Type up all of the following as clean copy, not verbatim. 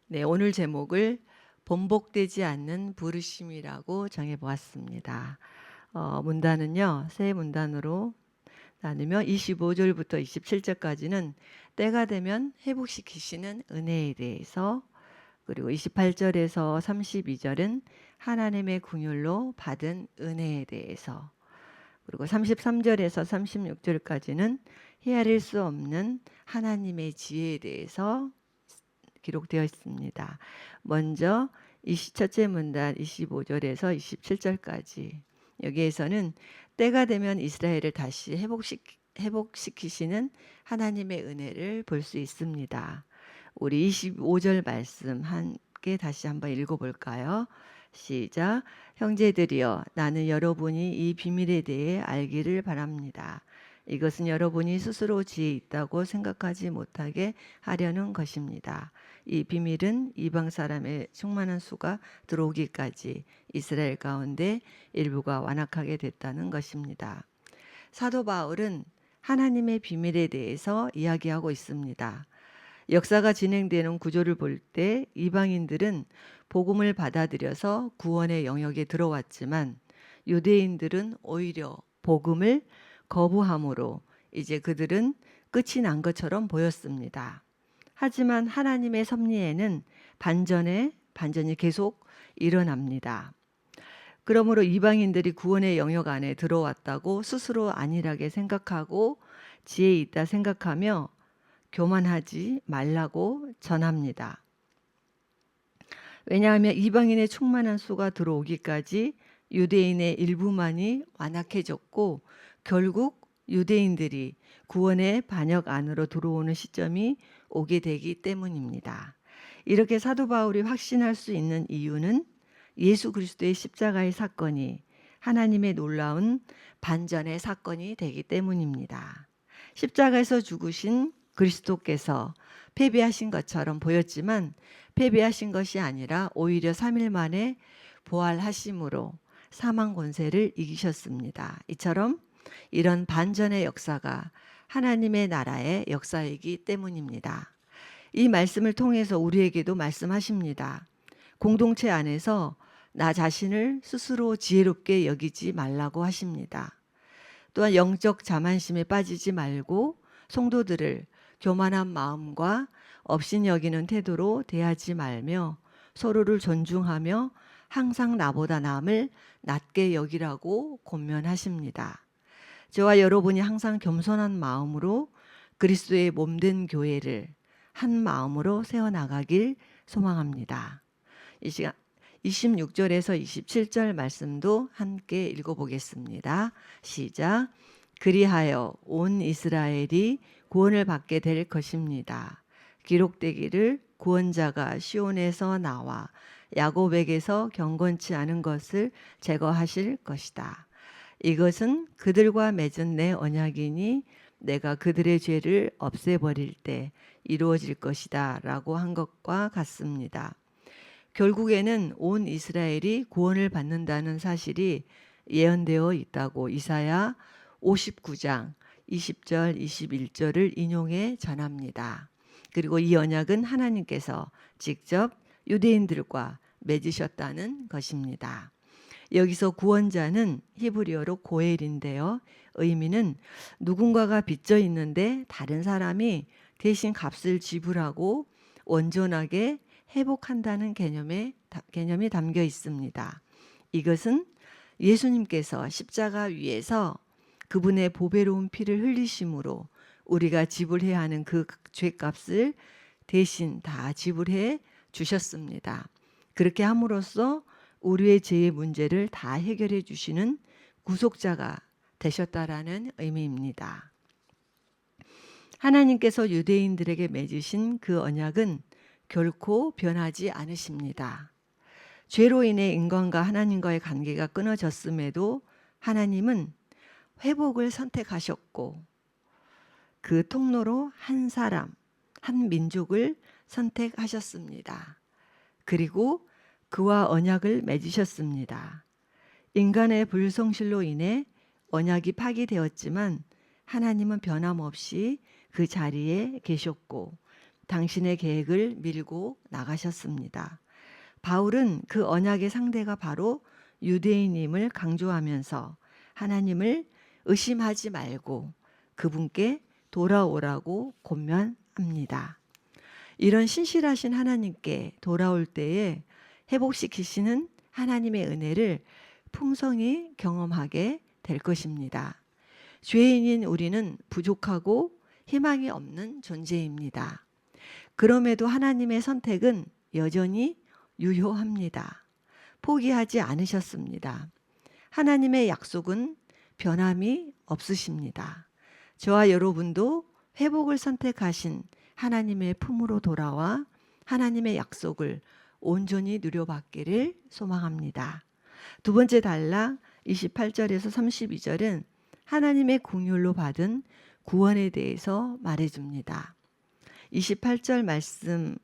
네, 오늘 제목을 번복되지 않는 부르심이라고 정해 보았습니다. 문단은요, 세 문단으로 나누며 25절부터 27절까지는 때가 되면 회복시키시는 은혜에 대해서, 그리고 28절에서 32절은 하나님의 긍휼로 받은 은혜에 대해서, 그리고 33절에서 36절까지는 헤아릴 수 없는 하나님의 지혜에 대해서 기록되어 있습니다. 먼저 첫째 문단 25절에서 27절까지, 여기에서는 때가 되면 이스라엘을 다시 회복시키시는 하나님의 은혜를 볼 수 있습니다. 우리 25절 말씀 함께 다시 한번 읽어볼까요? 시작. 형제들이여, 나는 여러분이 이 비밀에 대해 알기를 바랍니다. 이것은 여러분이 스스로 지혜 있다고 생각하지 못하게 하려는 것입니다. 이 비밀은 이방 사람의 충만한 수가 들어오기까지 이스라엘 가운데 일부가 완악하게 됐다는 것입니다. 사도 바울은 하나님의 비밀에 대해서 이야기하고 있습니다. 역사가 진행되는 구조를 볼 때 이방인들은 복음을 받아들여서 구원의 영역에 들어왔지만 유대인들은 오히려 복음을 거부함으로 이제 그들은 끝이 난 것처럼 보였습니다. 하지만 하나님의 섭리에는 반전이 계속 일어납니다. 그러므로 이방인들이 구원의 영역 안에 들어왔다고 스스로 안일하게 생각하고 지혜 있다 생각하며 교만하지 말라고 전합니다. 왜냐하면 이방인의 충만한 수가 들어오기까지 유대인의 일부만이 완악해졌고 결국 유대인들이 구원의 반역 안으로 들어오는 시점이 오게 되기 때문입니다. 이렇게 사도 바울이 확신할 수 있는 이유는 예수 그리스도의 십자가의 사건이 하나님의 놀라운 반전의 사건이 되기 때문입니다. 십자가에서 죽으신 그리스도께서 패배하신 것처럼 보였지만 패배하신 것이 아니라 오히려 3일 만에 부활하심으로 사망 권세를 이기셨습니다. 이처럼 이런 반전의 역사가 하나님의 나라의 역사이기 때문입니다. 이 말씀을 통해서 우리에게도 말씀하십니다. 공동체 안에서 나 자신을 스스로 지혜롭게 여기지 말라고 하십니다. 또한 영적 자만심에 빠지지 말고 성도들을 교만한 마음과 업신여기는 태도로 대하지 말며 서로를 존중하며 항상 나보다 남을 낮게 여기라고 권면하십니다. 저와 여러분이 항상 겸손한 마음으로 그리스도의 몸된 교회를 한 마음으로 세워나가길 소망합니다. 이 시간 26절에서 27절 말씀도 함께 읽어보겠습니다. 시작. 그리하여 온 이스라엘이 구원을 받게 될 것입니다. 기록되기를 구원자가 시온에서 나와 야곱에게서 경건치 않은 것을 제거하실 것이다. 이것은 그들과 맺은 내 언약이니 내가 그들의 죄를 없애버릴 때 이루어질 것이다 라고 한 것과 같습니다. 결국에는 온 이스라엘이 구원을 받는다는 사실이 예언되어 있다고 이사야 59장 20절 21절을 인용해 전합니다. 그리고 이 언약은 하나님께서 직접 유대인들과 맺으셨다는 것입니다. 여기서 구원자는 히브리어로 고엘인데요. 의미는 누군가가 빚져 있는데 다른 사람이 대신 값을 지불하고 온전하게 회복한다는 개념이 담겨 있습니다. 이것은 예수님께서 십자가 위에서 그분의 보배로운 피를 흘리심으로 우리가 지불해야 하는 그 죄값을 대신 다 지불해 주셨습니다. 그렇게 함으로써 우리의 죄의 문제를 다 해결해 주시는 구속자가 되셨다라는 의미입니다. 하나님께서 유대인들에게 맺으신 그 언약은 결코 변하지 않으십니다. 죄로 인해 인간과 하나님과의 관계가 끊어졌음에도 하나님은 회복을 선택하셨고 그 통로로 한 사람, 한 민족을 선택하셨습니다. 그리고 그와 언약을 맺으셨습니다. 인간의 불성실로 인해 언약이 파기되었지만 하나님은 변함없이 그 자리에 계셨고 당신의 계획을 밀고 나가셨습니다. 바울은 그 언약의 상대가 바로 유대인임을 강조하면서 하나님을 의심하지 말고 그분께 돌아오라고 권면합니다. 이런 신실하신 하나님께 돌아올 때에 회복시키시는 하나님의 은혜를 풍성히 경험하게 될 것입니다. 죄인인 우리는 부족하고 희망이 없는 존재입니다. 그럼에도 하나님의 선택은 여전히 유효합니다. 포기하지 않으셨습니다. 하나님의 약속은 변함이 없으십니다. 저와 여러분도 회복을 선택하신 하나님의 품으로 돌아와 하나님의 약속을 온전히 누려받기를 소망합니다. 두 번째 단락 28절에서 32절은 하나님의 긍휼로 받은 구원에 대해서 말해줍니다. 28절 말씀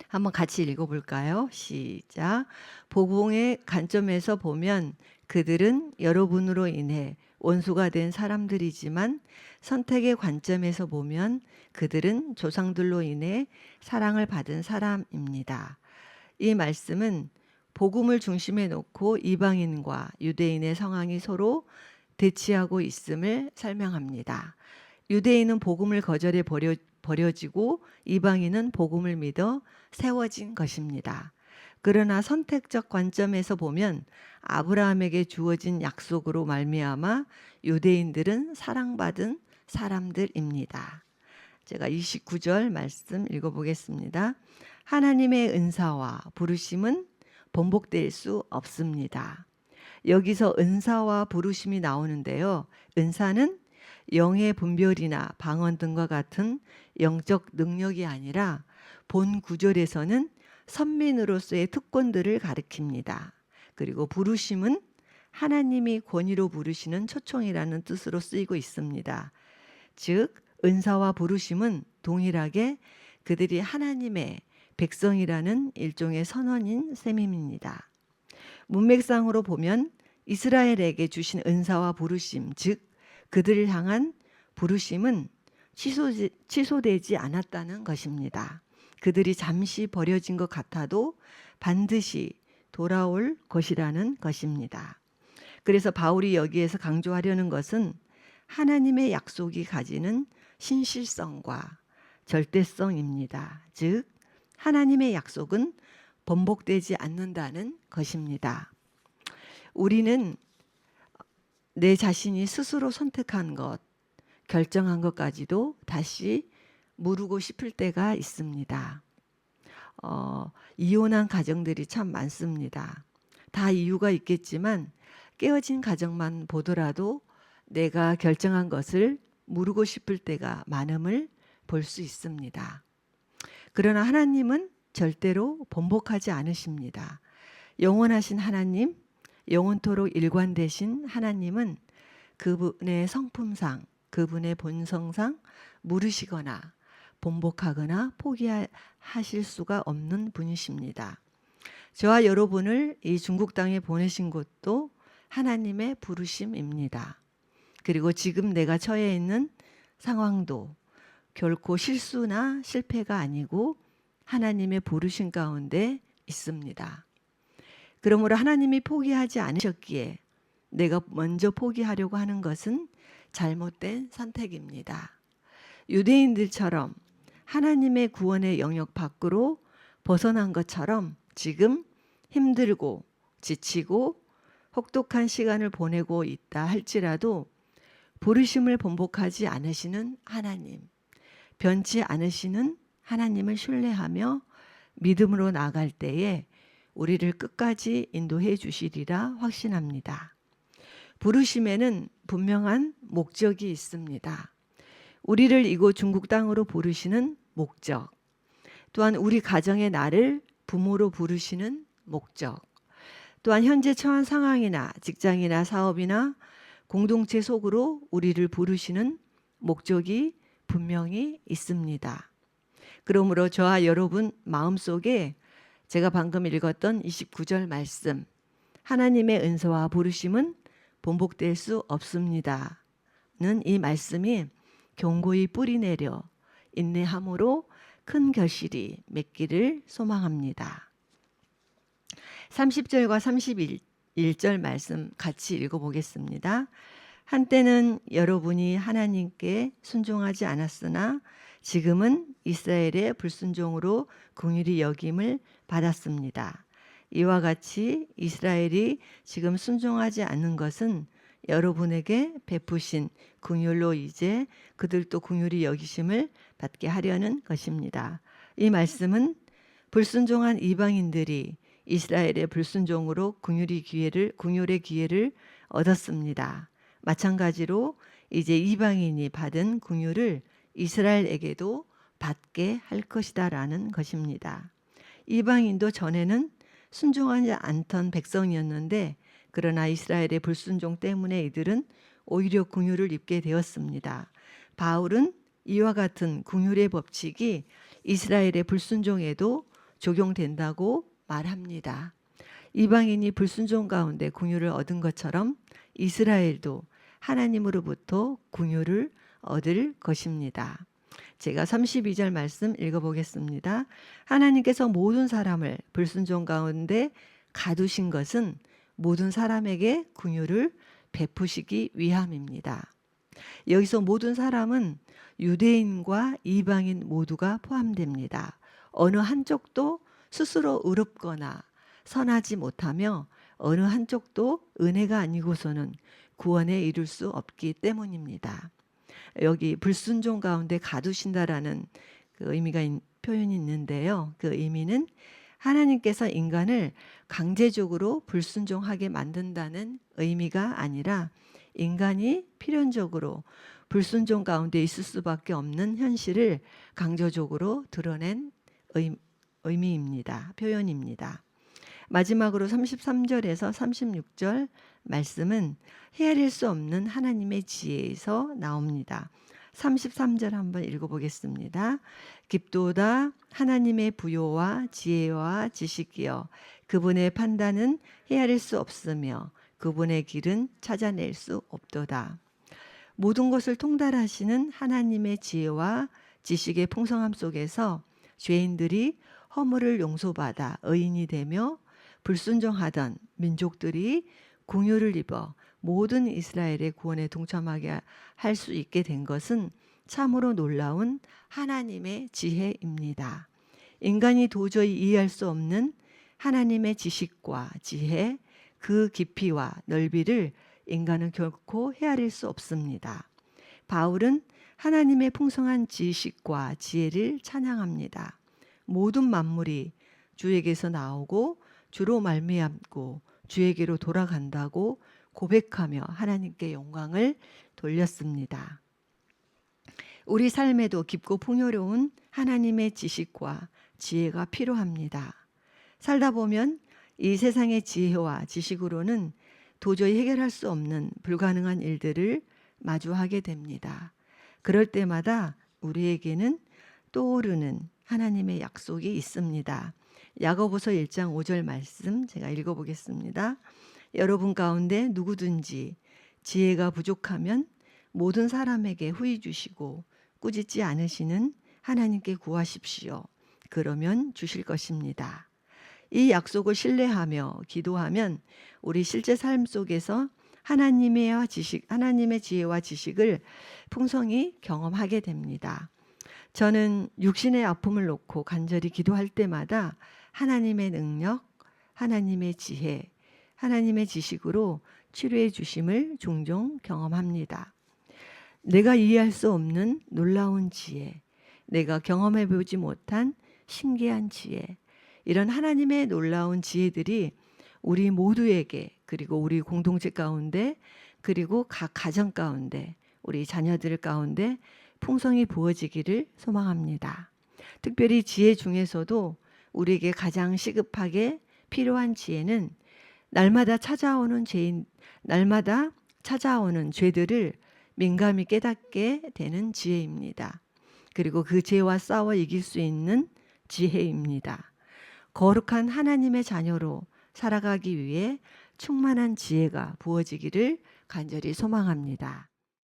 한번 같이 읽어볼까요? 시작. 복음의 관점에서 보면 그들은 여러분으로 인해 원수가 된 사람들이지만 선택의 관점에서 보면 그들은 조상들로 인해 사랑을 받은 사람입니다. 이 말씀은 복음을 중심에 놓고 이방인과 유대인의 상황이 서로 대치하고 있음을 설명합니다. 유대인은 복음을 거절해 버려지고 이방인은 복음을 믿어 세워진 것입니다. 그러나 선택적 관점에서 보면 아브라함에게 주어진 약속으로 말미암아 유대인들은 사랑받은 사람들입니다. 제가 29절 말씀 읽어보겠습니다. 하나님의 은사와 부르심은 번복될 수 없습니다. 여기서 은사와 부르심이 나오는데요. 은사는 영의 분별이나 방언 등과 같은 영적 능력이 아니라 본 구절에서는 선민으로서의 특권들을 가리킵니다. 그리고 부르심은 하나님이 권위로 부르시는 초청이라는 뜻으로 쓰이고 있습니다. 즉 은사와 부르심은 동일하게 그들이 하나님의 백성이라는 일종의 선언인 셈입니다. 문맥상으로 보면 이스라엘에게 주신 은사와 부르심, 즉 그들을 향한 부르심은 취소되지 않았다는 것입니다. 그들이 잠시 버려진 것 같아도 반드시 돌아올 것이라는 것입니다. 그래서 바울이 여기에서 강조하려는 것은 하나님의 약속이 가지는 신실성과 절대성입니다. 즉 하나님의 약속은 번복되지 않는다는 것입니다. 우리는 내 자신이 스스로 선택한 것, 결정한 것까지도 다시 무르고 싶을 때가 있습니다. 이혼한 가정들이 참 많습니다. 다 이유가 있겠지만 깨어진 가정만 보더라도 내가 결정한 것을 무르고 싶을 때가 많음을 볼 수 있습니다. 그러나 하나님은 절대로 번복하지 않으십니다. 영원하신 하나님, 영원토록 일관되신 하나님은 그분의 성품상, 그분의 본성상 무르시거나 번복하거나 포기하실 수가 없는 분이십니다. 저와 여러분을 이 중국 땅에 보내신 것도 하나님의 부르심입니다. 그리고 지금 내가 처해 있는 상황도 결코 실수나 실패가 아니고 하나님의 부르심 가운데 있습니다. 그러므로 하나님이 포기하지 않으셨기에 내가 먼저 포기하려고 하는 것은 잘못된 선택입니다. 유대인들처럼 하나님의 구원의 영역 밖으로 벗어난 것처럼 지금 힘들고 지치고 혹독한 시간을 보내고 있다 할지라도 부르심을 번복하지 않으시는 하나님, 변치 않으시는 하나님을 신뢰하며 믿음으로 나아갈 때에 우리를 끝까지 인도해 주시리라 확신합니다. 부르심에는 분명한 목적이 있습니다. 우리를 이곳 중국 땅으로 부르시는 목적, 또한 우리 가정의 나를 부모로 부르시는 목적, 또한 현재 처한 상황이나 직장이나 사업이나 공동체 속으로 우리를 부르시는 목적이 분명히 있습니다. 그러므로 저와 여러분 마음속에 제가 방금 읽었던 29절 말씀, 하나님의 은사와 부르심은 번복될 수 없습니다. 는 이 말씀이 견고히 뿌리내려 인내함으로 큰 결실이 맺기를 소망합니다. 30절과 31절 말씀 같이 읽어보겠습니다. 한때는 여러분이 하나님께 순종하지 않았으나 지금은 이스라엘의 불순종으로 긍휼히 여김을 받았습니다. 이와 같이 이스라엘이 지금 순종하지 않는 것은 여러분에게 베푸신 긍휼로 이제 그들도 긍휼히 여기심을 받게 하려는 것입니다. 이 말씀은 불순종한 이방인들이 이스라엘의 불순종으로 긍휼의 기회를 얻었습니다. 마찬가지로 이제 이방인이 받은 긍휼을 이스라엘에게도 받게 할 것이다라는 것입니다. 이방인도 전에는 순종하지 않던 백성이었는데 그러나 이스라엘의 불순종 때문에 이들은 오히려 긍휼을 입게 되었습니다. 바울은 이와 같은 긍휼의 법칙이 이스라엘의 불순종에도 적용된다고 말합니다. 이방인이 불순종 가운데 긍휼을 얻은 것처럼 이스라엘도 하나님으로부터 긍휼을 얻을 것입니다. 제가 32절 말씀 읽어보겠습니다. 하나님께서 모든 사람을 불순종 가운데 가두신 것은 모든 사람에게 긍휼을 베푸시기 위함입니다. 여기서 모든 사람은 유대인과 이방인 모두가 포함됩니다. 어느 한쪽도 스스로 의롭거나 선하지 못하며 어느 한쪽도 은혜가 아니고서는 구원에 이룰 수 없기 때문입니다. 여기 불순종 가운데 가두신다라는 그 표현이 있는데요. 그 의미는 하나님께서 인간을 강제적으로 불순종하게 만든다는 의미가 아니라 인간이 필연적으로 불순종 가운데 있을 수밖에 없는 현실을 강조적으로 드러낸 의미입니다. 표현입니다. 마지막으로 33절에서 36절 말씀은 헤아릴 수 없는 하나님의 지혜에서 나옵니다. 33절 한번 읽어보겠습니다. 깊도다 하나님의 부요와 지혜와 지식이여 그분의 판단은 헤아릴 수 없으며 그분의 길은 찾아낼 수 없도다. 모든 것을 통달하시는 하나님의 지혜와 지식의 풍성함 속에서 죄인들이 허물을 용서받아 의인이 되며 불순종하던 민족들이 긍휼을 입어 모든 이스라엘의 구원에 동참하게 할 수 있게 된 것은 참으로 놀라운 하나님의 지혜입니다. 인간이 도저히 이해할 수 없는 하나님의 지식과 지혜, 그 깊이와 넓이를 인간은 결코 헤아릴 수 없습니다. 바울은 하나님의 풍성한 지식과 지혜를 찬양합니다. 모든 만물이 주에게서 나오고 주로 말미암고 주에게로 돌아간다고 고백하며 하나님께 영광을 돌렸습니다. 우리 삶에도 깊고 풍요로운 하나님의 지식과 지혜가 필요합니다. 살다 보면 이 세상의 지혜와 지식으로는 도저히 해결할 수 없는 불가능한 일들을 마주하게 됩니다. 그럴 때마다 우리에게는 떠오르는 하나님의 약속이 있습니다. 야고보서 1장 5절 말씀 제가 읽어보겠습니다. 여러분 가운데 누구든지 지혜가 부족하면 모든 사람에게 후히 주시고 꾸짖지 않으시는 하나님께 구하십시오. 그러면 주실 것입니다. 이 약속을 신뢰하며 기도하면 우리 실제 삶 속에서 하나님의 지혜와 지식을 풍성히 경험하게 됩니다. 저는 육신의 아픔을 놓고 간절히 기도할 때마다 하나님의 능력, 하나님의 지혜, 하나님의 지식으로 치료해 주심을 종종 경험합니다. 내가 이해할 수 없는 놀라운 지혜, 내가 경험해 보지 못한 신기한 지혜, 이런 하나님의 놀라운 지혜들이 우리 모두에게 그리고 우리 공동체 가운데 그리고 각 가정 가운데 우리 자녀들 가운데 풍성히 부어지기를 소망합니다. 특별히 지혜 중에서도 우리에게 가장 시급하게 필요한 지혜는 날마다 찾아오는 죄들을 민감히 깨닫게 되는 지혜입니다. 그리고 그 죄와 싸워 이길 수 있는 지혜입니다. 거룩한 하나님의 자녀로 살아가기 위해 충만한 지혜가 부어지기를 간절히 소망합니다.